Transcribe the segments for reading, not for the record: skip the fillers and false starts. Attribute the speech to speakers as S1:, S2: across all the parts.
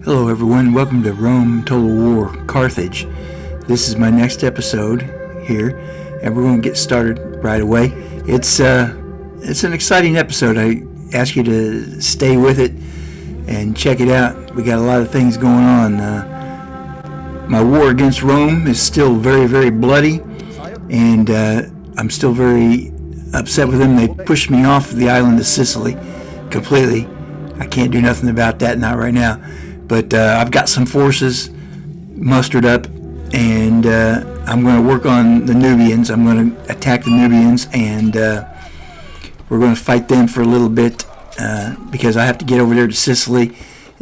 S1: Hello everyone, welcome to Rome Total War Carthage. This is my next episode here, and we're going to get started right away. It's an exciting episode. I ask you to stay with it and check it out. We got a lot of things going on. My war against Rome is still very, very bloody, and I'm still very upset with them. They pushed me off the island of Sicily completely. I can't do nothing about that, not right now. But I've got some forces mustered up, and I'm going to work on the Numidians. I'm going to attack the Numidians, and we're going to fight them for a little bit because I have to get over there to Sicily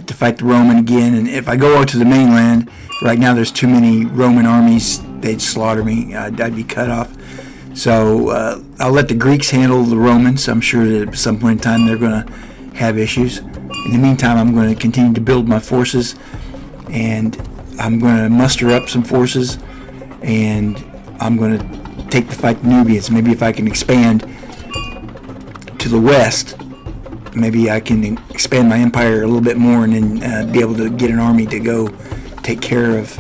S1: to fight the Roman again. And if I go out to the mainland, right now there's too many Roman armies. They'd slaughter me. I'd be cut off. So I'll let the Greeks handle the Romans. I'm sure that at some point in time they're going to have issues. In the meantime, I'm going to continue to build my forces, and I'm going to muster up some forces, and I'm going to take the fight to Numidians. Maybe if I can expand to the west, maybe I can expand my empire a little bit more and then be able to get an army to go take care of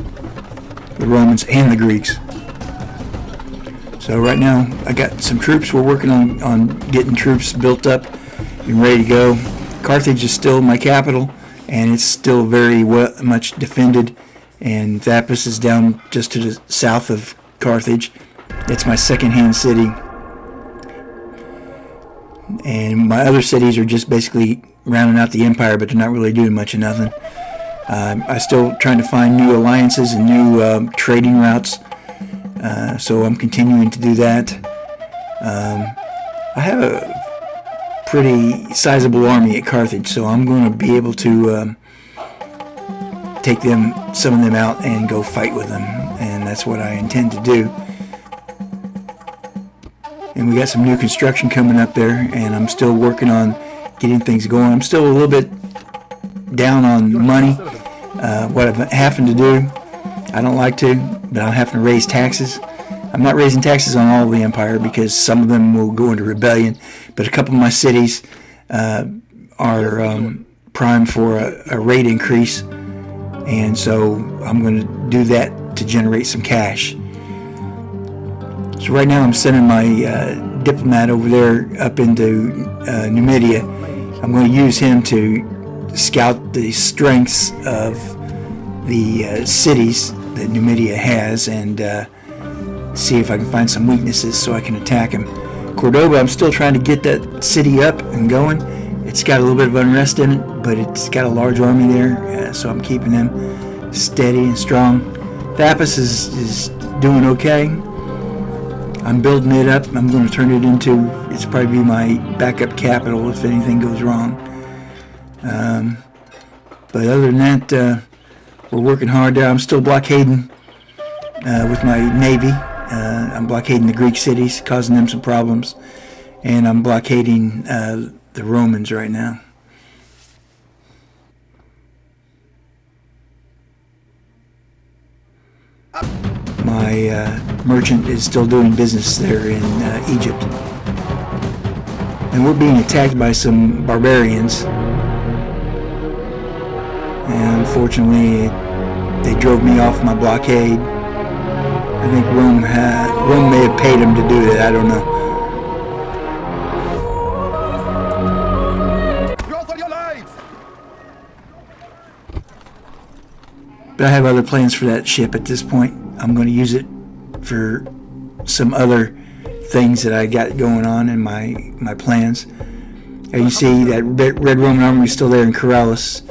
S1: the Romans and the Greeks. So right now, I got some troops. We're working on getting troops built up and ready to go. Carthage is still my capital, and it's still very much defended, and Thapsus is down just to the south of Carthage. It's my second-hand city, and my other cities are just basically rounding out the empire, but they're not really doing much of nothing. I'm still trying to find new alliances and new trading routes, so I'm continuing to do that. I have a pretty sizable army at Carthage, so I'm going to be able to take some of them out and go fight with them, and that's what I intend to do. And we got some new construction coming up there, and I'm still working on getting things going. I'm still a little bit down on money. What I'm having to do, I don't like to, but I'm having to raise taxes. I'm not raising taxes on all of the empire because some of them will go into rebellion, but a couple of my cities are primed for a rate increase, and so I'm going to do that to generate some cash. So right now I'm sending my diplomat over there up into Numidia. I'm going to use him to scout the strengths of the cities that Numidia has and see if I can find some weaknesses so I can attack him. Cordoba, I'm still trying to get that city up and going. It's got a little bit of unrest in it, but it's got a large army there, so I'm keeping them steady and strong. Thapsus is doing okay. I'm building it up. I'm going to turn it into, it's probably be my backup capital if anything goes wrong. But other than that, we're working hard there. I'm still blockading with my navy. I'm blockading the Greek cities, causing them some problems, and I'm blockading the Romans right now. My merchant is still doing business there in Egypt, and we're being attacked by some barbarians, and unfortunately they drove me off my blockade. I think Rome may have paid him to do that. I don't know. But I have other plans for that ship at this point. I'm going to use it for some other things that I got going on in my plans. And you see that Red Roman army is still there in Corellis.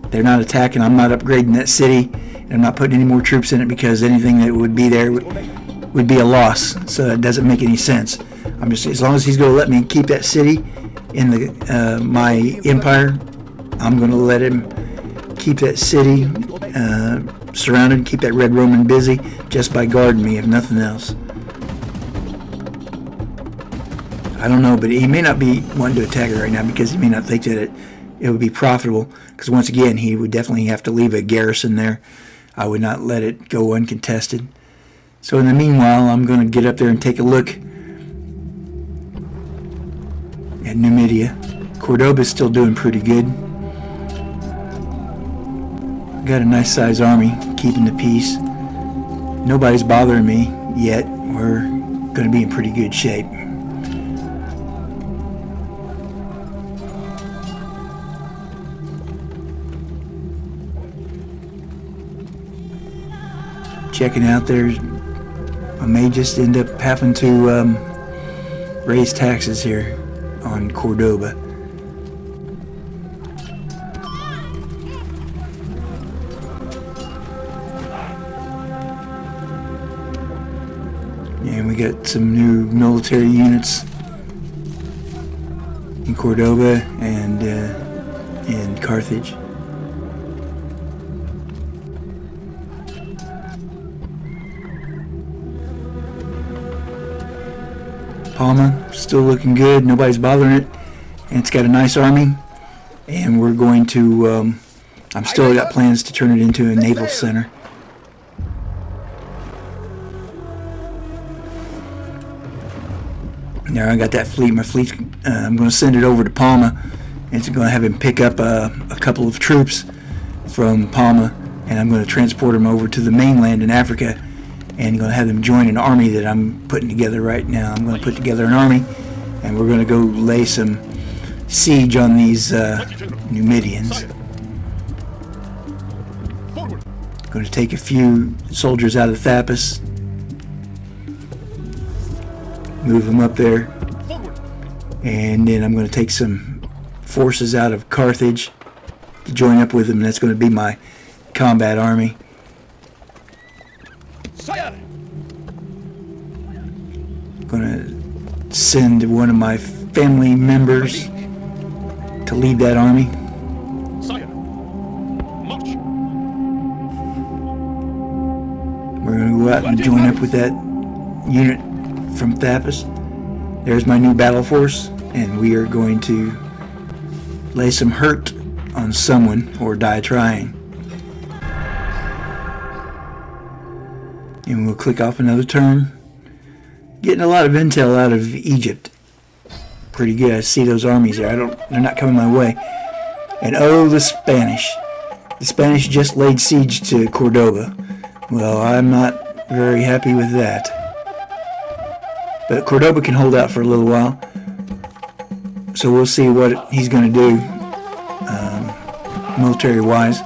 S1: They're not attacking. I'm not upgrading that city. I'm not putting any more troops in it because anything that would be there would be a loss. So it doesn't make any sense. I'm just, as long as he's going to let me keep that city in the my empire, I'm going to let him keep that city surrounded, keep that Red Roman busy just by guarding me, if nothing else. I don't know, but he may not be wanting to attack it right now because he may not think that it would be profitable. Because once again, he would definitely have to leave a garrison there. I would not let it go uncontested. So in the meanwhile, I'm going to get up there and take a look at Numidia. Cordoba is still doing pretty good. got a nice size army keeping the peace. Nobody's bothering me yet. We're going to be in pretty good shape. Checking out there, I may just end up having to raise taxes here on Cordoba. And we got some new military units in Cordoba and in Carthage. Palma, still looking good. Nobody's bothering it. And it's got a nice army. And we're going to, I'm still got plans to turn it into a naval center. Now I got that fleet. My fleet, I'm going to send it over to Palma. And it's going to have him pick up a couple of troops from Palma. And I'm going to transport them over to the mainland in Africa. And going to have them join an army that I'm putting together right now. I'm going to put together an army, and we're going to go lay some siege on these Numidians. Going to take a few soldiers out of Thapus, move them up there, and then I'm going to take some forces out of Carthage to join up with them. That's going to be my combat army. Gonna send one of my family members to lead that army. We're gonna go out and join up with that unit from Thapus. There's my new battle force, and we are going to lay some hurt on someone or die trying. And we'll click off another turn. Getting a lot of intel out of Egypt. Pretty good. I see those armies there. They're not coming my way. And oh, the Spanish. The Spanish just laid siege to Cordoba. Well, I'm not very happy with that. But Cordoba can hold out for a little while. So we'll see what he's going to do military-wise.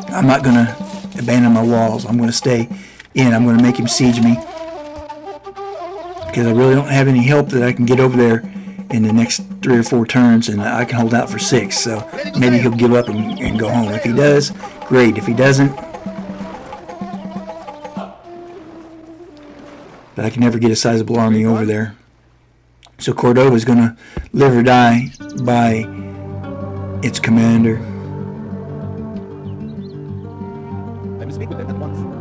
S1: I'm not going to abandon my walls. I'm going to stay in. I'm going to make him siege me. Because I really don't have any help that I can get over there in the next 3 or 4 turns, and I can hold out for 6. So maybe he'll give up and go home. If he does, great. If he doesn't, but I can never get a sizable army over there. So Cordoba is going to live or die by its commander.
S2: Let me speak with them at once.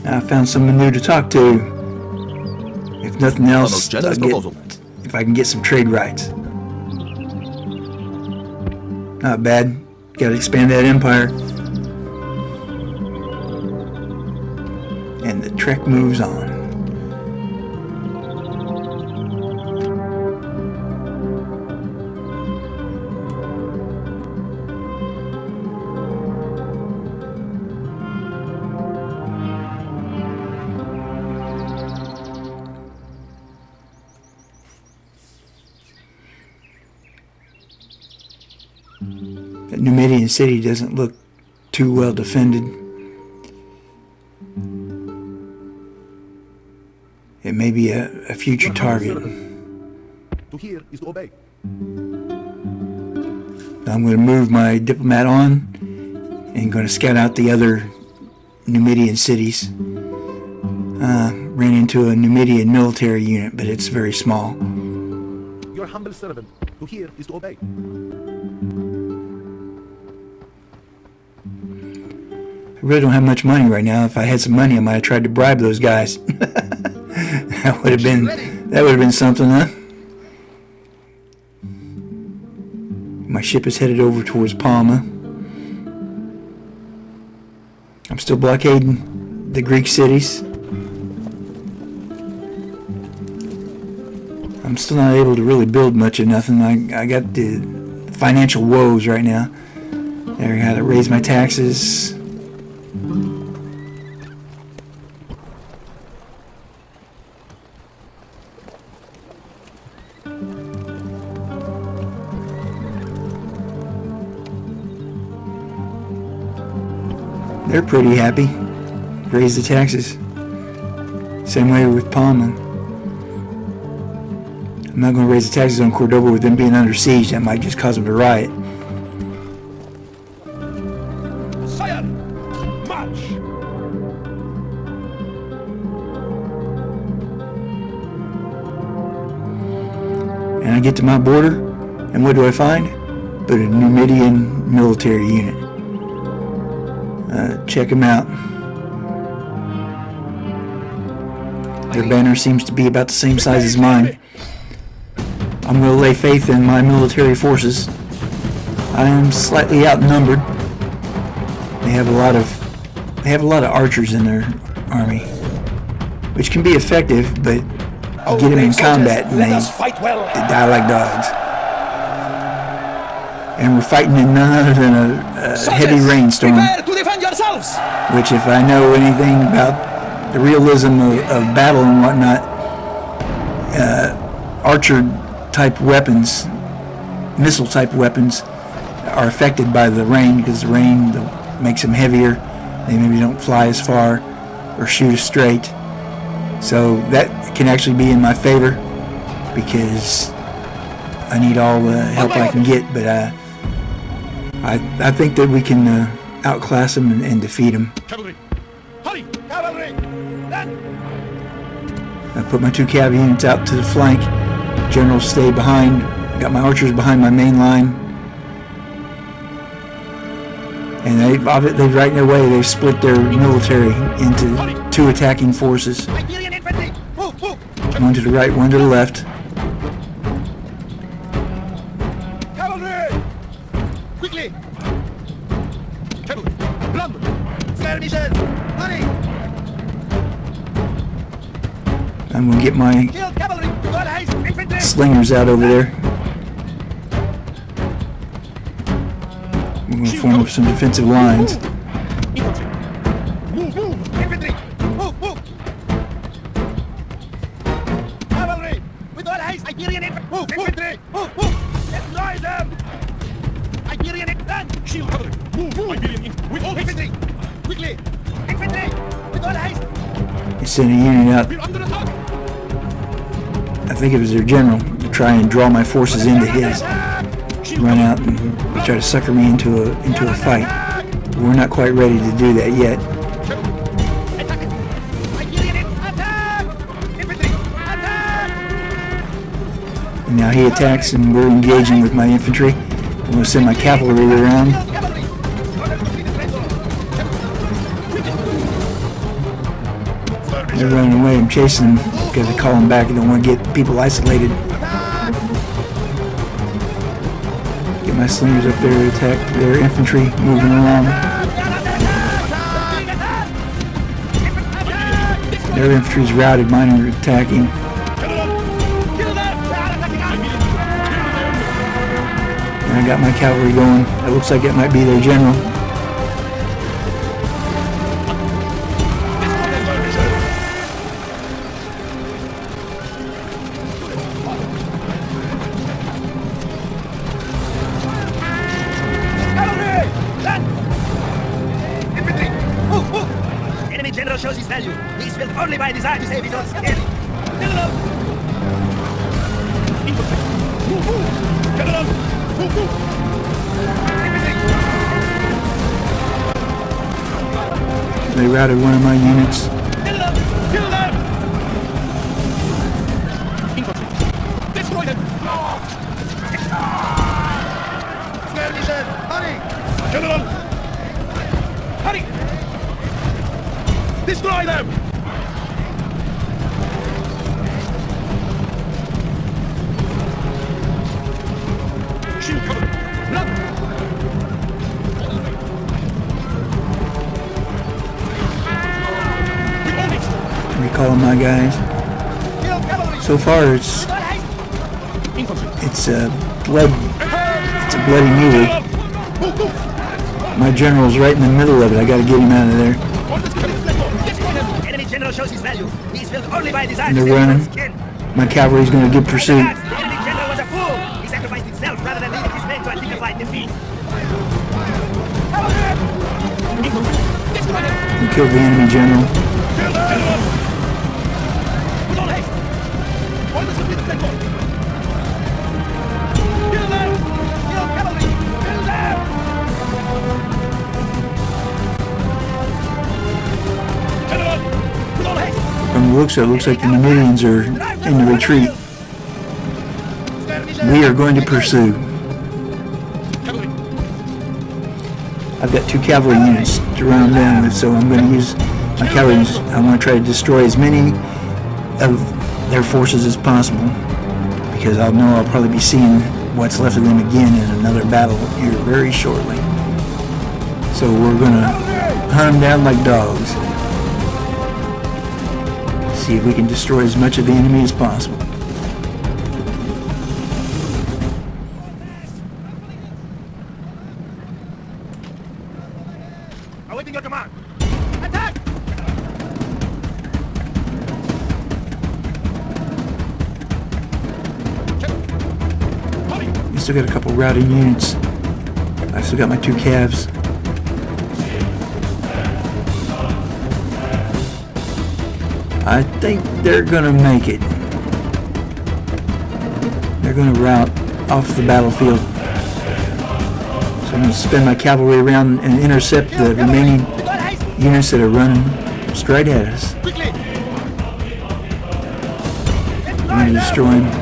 S1: I found someone new to talk to. If nothing else, if I can get some trade rights. Not bad. Got to expand that empire. And the trek moves on. That Numidian city doesn't look too well defended. It may be a future target.
S2: To hear is to obey.
S1: I'm going to move my diplomat on and going to scout out the other Numidian cities. Ran into a Numidian military unit, but it's very small.
S2: Your humble servant. To hear is to obey.
S1: I really don't have much money right now. If I had some money, I might have tried to bribe those guys. That would have been something, huh? My ship is headed over towards Palma. I'm still blockading the Greek cities. I'm still not able to really build much of nothing. I got the financial woes right now. I gotta raise my taxes. They're pretty happy. Raise the taxes. Same way with Palma. I'm not going to raise the taxes on Cordoba with them being under siege. That might just cause them to riot.
S2: Sire, march!
S1: And I get to my border, and what do I find? But a Numidian military unit. Check them out. Their banner seems to be about the same size as mine. I'm going to lay faith in my military forces. I am slightly outnumbered. They have a lot of archers in their army, which can be effective, but you get them in combat and they die like dogs. And we're fighting in none other than a heavy rainstorm, which, if I know anything about the realism of battle and whatnot, archer-type weapons, missile-type weapons, are affected by the rain, because the rain makes them heavier. They maybe don't fly as far or shoot as straight. So that can actually be in my favor, because I need all the help I can get. But I think that we can outclass them and defeat them.
S2: Cavalry! Hurry! Cavalry! Then!
S1: I put my 2 cav units out to the flank. Generals stay behind. Got my archers behind my main line. And they've right in their way, they've split their military into 2 attacking forces. One to the right, one to the left.
S2: Cavalry! Quickly! Cavalry! Run! Skirmishers! Hurry!
S1: I'm going to get my
S2: Kill cavalry! All haste! Infantry!
S1: slingers out over there. We're going to form up some defensive lines.
S2: Infantry! Move! Move! Infantry! Move! Move! Cavalry! With all haste! Iberian infantry! Move! Infantry! Move! Move! Destroy them! Iberian infantry! Shield cavalry! Move! Move! Iberian infantry! With all infantry! Quickly! Infantry! With all haste!
S1: They sent a unit out,
S2: We're under attack!
S1: I think it was their general, to try and draw my forces into his. Run out and try to sucker me into a fight. We're not quite ready to do that yet. And now he attacks and we're engaging with my infantry. I'm going to send my cavalry around. They're running away. I'm chasing them because I call them back. I don't want to get people isolated. Get my slingers up there to attack their infantry moving along. Their infantry's routed, mine are attacking. And I got my cavalry going. It looks like it might be their general.
S3: General shows his value. He is filled only by a desire to save his own skin. General!
S2: Infantry! Move! Move! General! Move! Move!
S1: They routed one of my units.
S2: General! Kill them! Infantry! Destroy them! Skirmishers! Hurry! General! Hurry! Destroy them! Shield cover! Run! We own it!
S1: Recalling my guys.
S2: Kill cavalry!
S1: So far, it's
S2: Infantry!
S1: a bloody muley.
S2: Move! Move!
S1: My general's right in the middle of it. I got to get him out of there.
S3: Enemy general shows his value. He is filled only by desire
S1: And
S3: to
S1: they're
S3: save his
S1: running.
S3: own skin.
S1: My cavalry's going to give pursuit.
S3: The enemy general was a fool. He sacrificed himself rather than leading his men to a dignified defeat.
S1: We killed the enemy general. From the looks of it, looks like the Numidians are in the retreat. We are going to pursue. I've got 2 cavalry units to run them down with, so I'm going to use my cavalry. I want to try to destroy as many of their forces as possible, because I'll know I'll probably be seeing what's left of them again in another battle here very shortly. So we're going to hunt them down like dogs. See if we can destroy as much of the enemy as possible.
S2: Awaiting your command. Attack!
S1: I still got a couple routing units. I still got my 2 calves. I think they're gonna make it. They're gonna rout off the battlefield. So I'm gonna spin my cavalry around and intercept the remaining units that are running straight at us.
S2: Quickly!
S1: I'm gonna destroy them.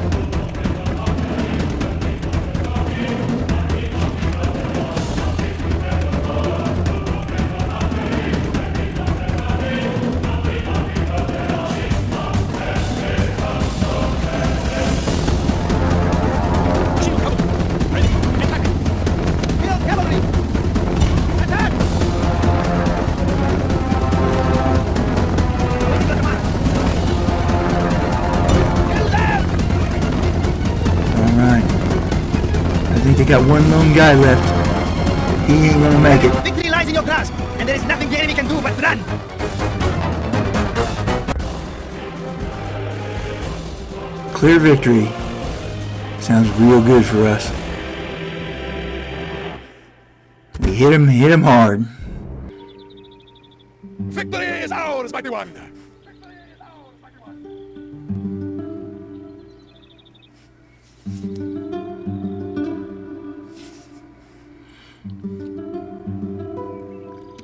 S1: They got one lone guy left. He ain't gonna make it.
S3: Victory lies in your grasp, and there is nothing the enemy can do but run.
S1: Clear victory. Sounds real good for us. We hit him hard.
S2: Victory is ours, mighty one!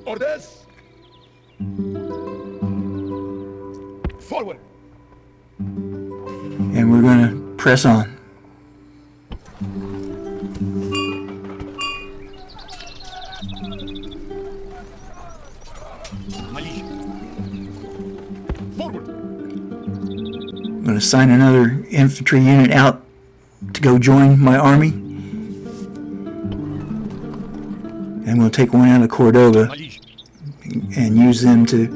S2: Orders! Forward!
S1: And we're gonna press on.
S2: Forward!
S1: I'm gonna assign another infantry unit out to go join my army. And we'll take one out of Cordova and use them to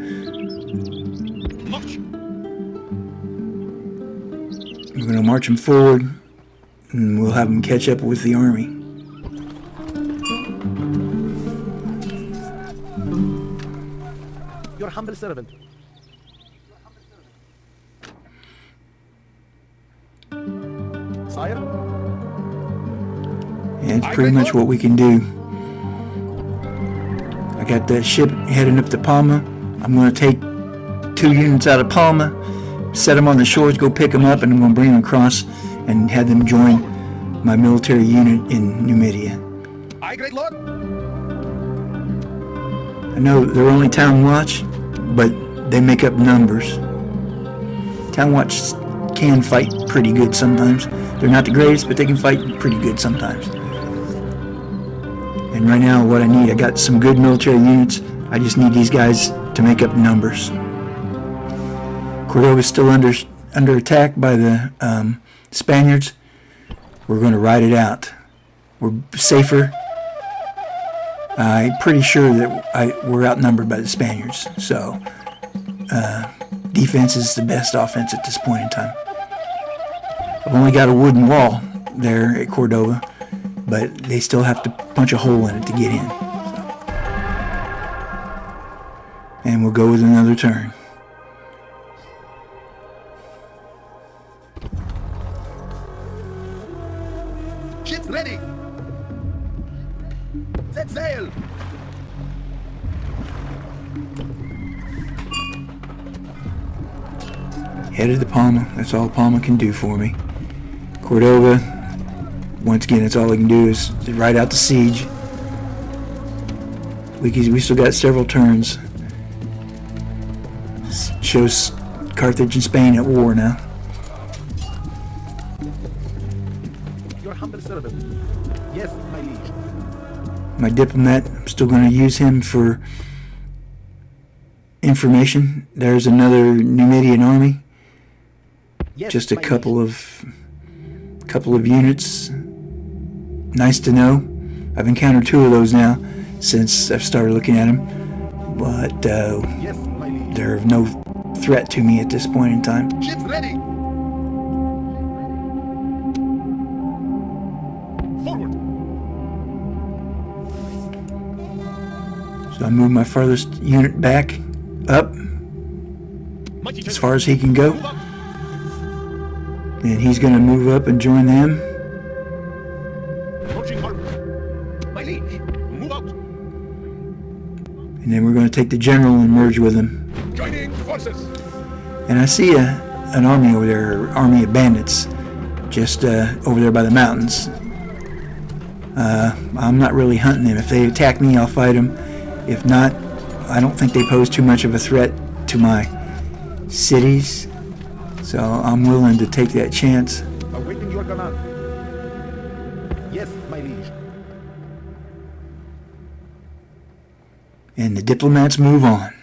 S2: March!
S1: we're going to march them forward, and we'll have them catch up with the army.
S3: Your humble servant. Sire?
S1: And it's pretty much what we can do. I got that ship heading up to Palma. I'm going to take 2 units out of Palma, set them on the shores, go pick them up, and I'm going to bring them across and have them join my military unit in Numidia.
S2: Aye, great lord!
S1: I know they're only Town Watch, but they make up numbers. Town Watch can fight pretty good sometimes. They're not the greatest, but they can fight pretty good sometimes. And right now, what I need, I got some good military units. I just need these guys to make up numbers. Cordova's still under attack by the Spaniards. We're going to ride it out. We're safer. I'm pretty sure that we're outnumbered by the Spaniards. So, defense is the best offense at this point in time. I've only got a wooden wall there at Cordova, but they still have to punch a hole in it to get in. And we'll go with another turn.
S2: Ships ready. Set sail.
S1: Headed to Palma. That's all Palma can do for me. Cordova, once again, that's all I can do is ride out the siege. We still got several turns. Shows Carthage and Spain at war now.
S2: Your humble servant. Yes, my liege.
S1: My diplomat, I'm still going to use him for information. There's another Numidian army.
S2: Yes,
S1: Just a
S2: my
S1: couple of units. Nice to know. I've encountered 2 of those now since I've started looking at them. But
S2: Yes, my liege.
S1: they're of no threat to me at this point in time.
S2: Ships ready. Forward.
S1: So I move my farthest unit back up
S2: Mighty
S1: as far as he can go.
S2: Move up.
S1: And he's going to move up and join them.
S2: Approaching harbor. My liege. Move out.
S1: And then we're going to take the general and merge with him.
S2: Joining forces.
S1: And I see an army over there, army of bandits, just over there by the mountains. I'm not really hunting them. If they attack me, I'll fight them. If not, I don't think they pose too much of a threat to my cities. So I'm willing to take that chance.
S2: Awaiting your command. Yes, my liege.
S1: And the diplomats move on.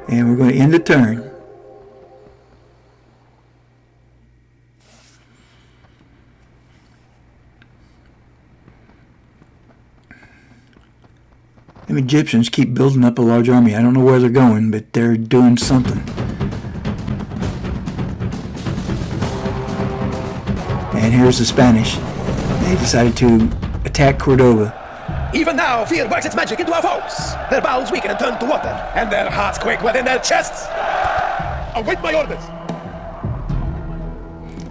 S1: And we're going to end the turn. Them Egyptians keep building up a large army. I don't know where they're going, but they're doing something. And here's the Spanish. They decided to attack Cordova.
S3: Even now, fear works its magic into our foes. Their bowels weaken and turn to water, and their hearts quake within their chests.
S2: Await my orders.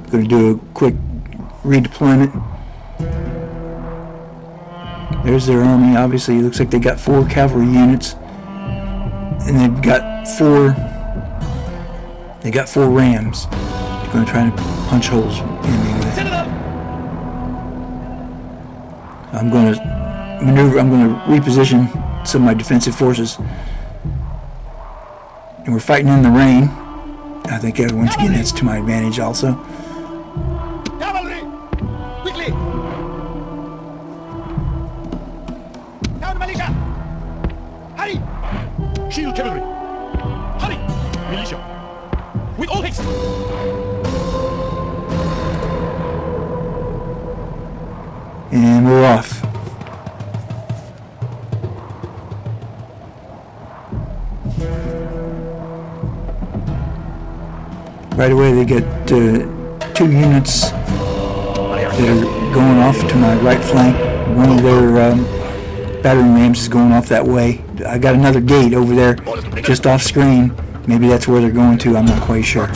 S1: Going to do a quick redeployment. There's their army. Obviously, it looks like they got 4 cavalry units, and they've got 4. They got 4 rams. They're going to try to punch holes in me with. I'm going to maneuver. I'm going to reposition some of my defensive forces, and we're fighting in the rain. I think once again that's to my advantage also.
S2: Cavalry! Quickly! Down militia! Hurry! Shield cavalry! Hurry! Militia! With all haste!
S1: And we're off. Right away they get 2 units that are going off to my right flank. One of their battering rams is going off that way. I got another gate over there just off screen. Maybe that's where they're going to. I'm not quite sure.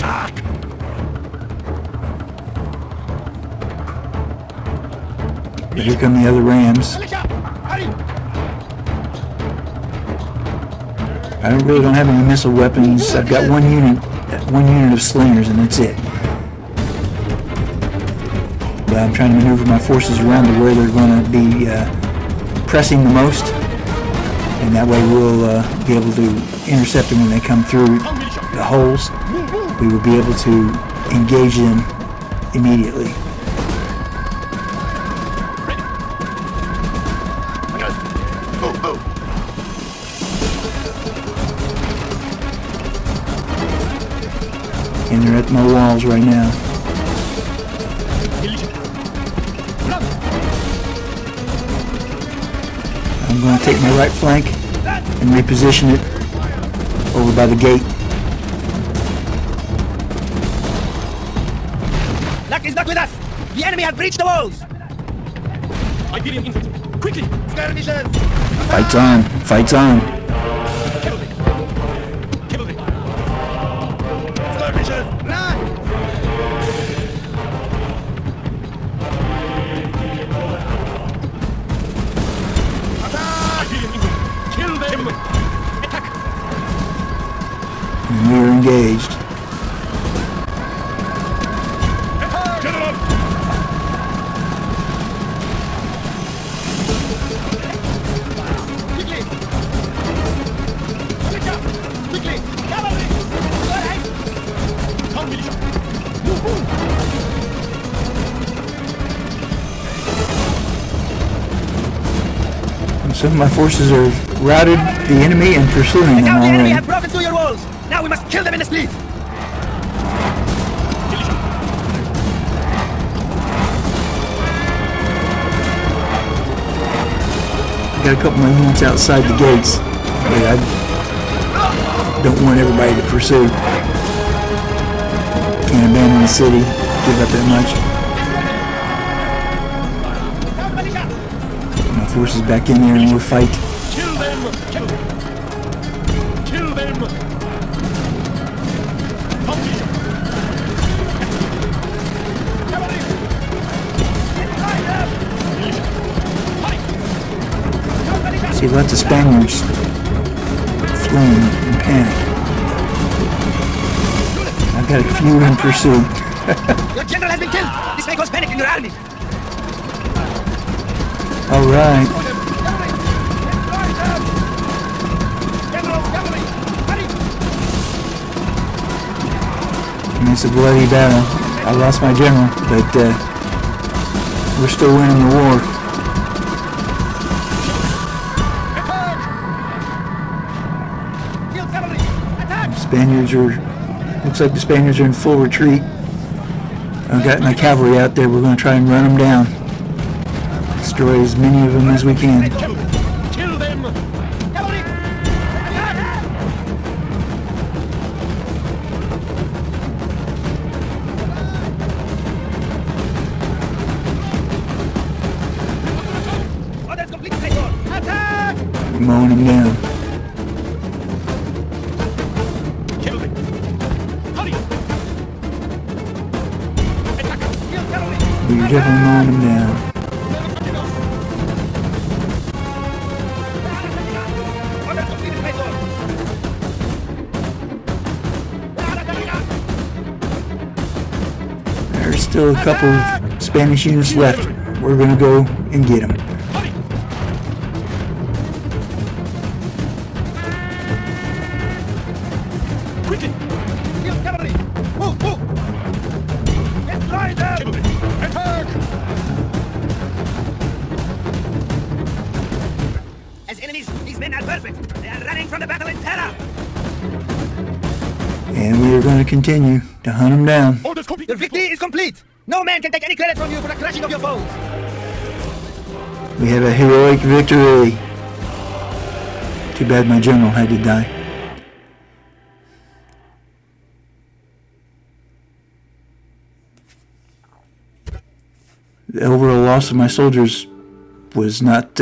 S1: But here come the other rams.
S2: Militia! Hurry!
S1: I really don't have any missile weapons. I've got one unit of slingers, and that's it. But I'm trying to maneuver my forces around to where they're going to be pressing the most, and that way we'll be able to intercept them when they come through the holes. We will be able to engage them immediately. And they're at my walls right now. I'm going to take my right flank and reposition it over by the gate.
S3: Not with us! The enemy have breached the walls!
S2: Iberian infantry! Quickly!
S3: Skirmishers!
S1: Fight's on. Fight's on.
S2: Cavalry! Cavalry!
S3: Skirmishers! Run!
S2: Iberian infantry! Kill them! Attack!
S1: And we are engaged.
S2: General! Quickly! Militia! Quickly! Cavalry! Come, militia! Move, move!
S1: And some of my forces are routed the enemy and pursuing them
S3: Now the enemy
S1: already.
S3: have broken through your walls! Now we must kill them in the street!
S2: Militia!
S1: Got a couple of my units outside the gates, but I don't want everybody to pursue. Can't abandon the city, give up that much. My forces back in there and we'll fight.
S2: Kill them! Cavalry! Kill them! Come, militia! Cavalry! Militia! Fight!
S1: See lots of Spaniards fleeing in panic. I've got a few in pursuit.
S3: Your general has been killed! This may cause panic in your army!
S1: All right, and it's a bloody battle. I lost my general, but we're still winning the war. Spaniards are, looks like the Spaniards are in full retreat. I've got my cavalry out there. We're going to try and run them down. Destroy as many of them as we can.
S2: Kill them! Cavalry!
S3: Orders complete, Traitor! Attack!
S1: Mowing them down.
S2: Cavalry! Hurry! Attack!
S1: We're definitely mowing them down.
S3: Orders complete, Traitor!
S1: There's still a couple of Spanish units left. We're going to go and get them.
S2: Hurry! Quickly!
S3: Cavalry! Move, move! Destroy them!
S2: Cavalry! Attack!
S3: As enemies, these men are perfect. They are running from the battle in terror.
S1: And we are going to continue to hunt them down.
S2: Orders complete!
S3: Your victory is complete. No man can take any credit from you for the crushing of your foes.
S1: We have a heroic victory. Too bad my general had to die. The overall loss of my soldiers was not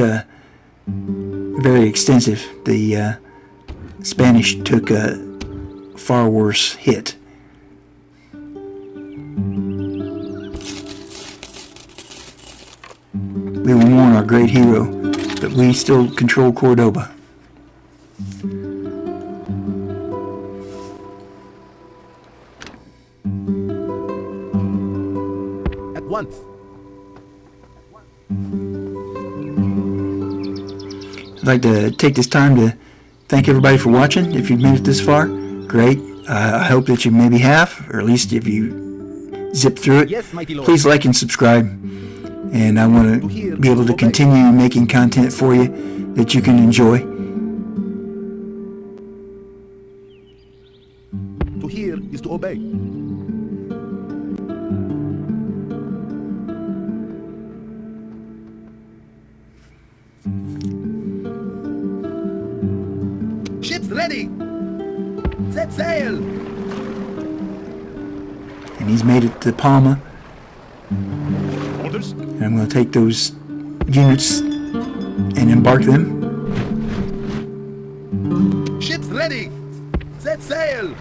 S1: very extensive. The Spanish took a far worse hit. We will mourn our great hero, but we still control Cordoba.
S3: At once.
S1: I'd like to take this time to thank everybody for watching. If you've made it this far, great. I hope that you maybe have, or at least if you zip through it,
S3: Yes, mighty Lord.
S1: please like and subscribe. And I want to be able to continue making content for you that you can enjoy.
S3: To hear is to obey. Ships ready! Set sail!
S1: And he's made it to Palma.
S2: force.
S1: And I'm going to take those units and embark them.
S2: Ships ready. Set sail.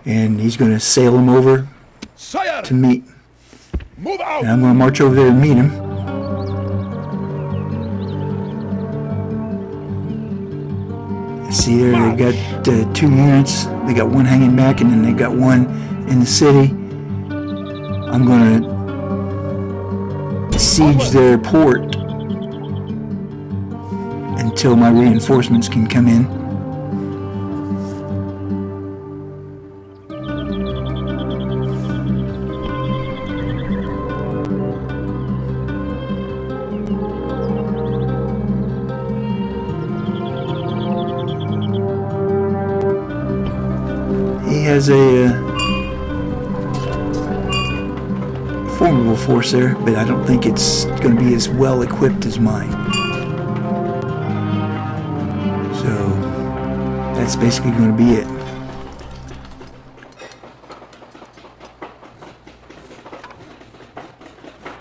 S1: And he's going to sail them over
S2: Sire,
S1: to meet.
S2: move out.
S1: And I'm going to march over there and meet him. See there, they've got 2 units. They got one hanging back, and then they got one in the city. I'm going to siege their port until my reinforcements can come in. He has a formidable force there, but I don't think it's going to be as well equipped as mine. So that's basically going to be it.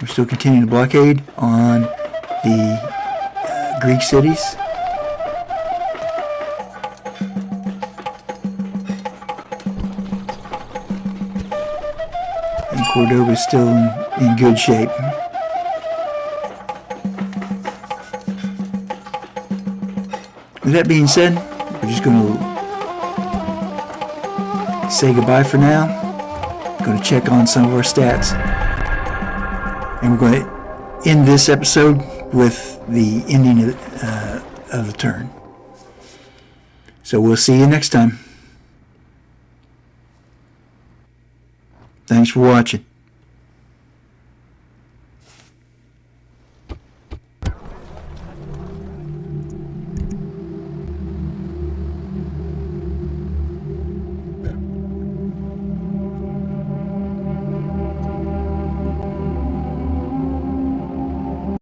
S1: We're still continuing the blockade on the Greek cities. And Cordoba is still in good shape. With that being said, we're just going to say goodbye for now. Going to check on some of our stats. And we're going to end this episode with the ending of the turn. So we'll see you next time. Thanks for watching.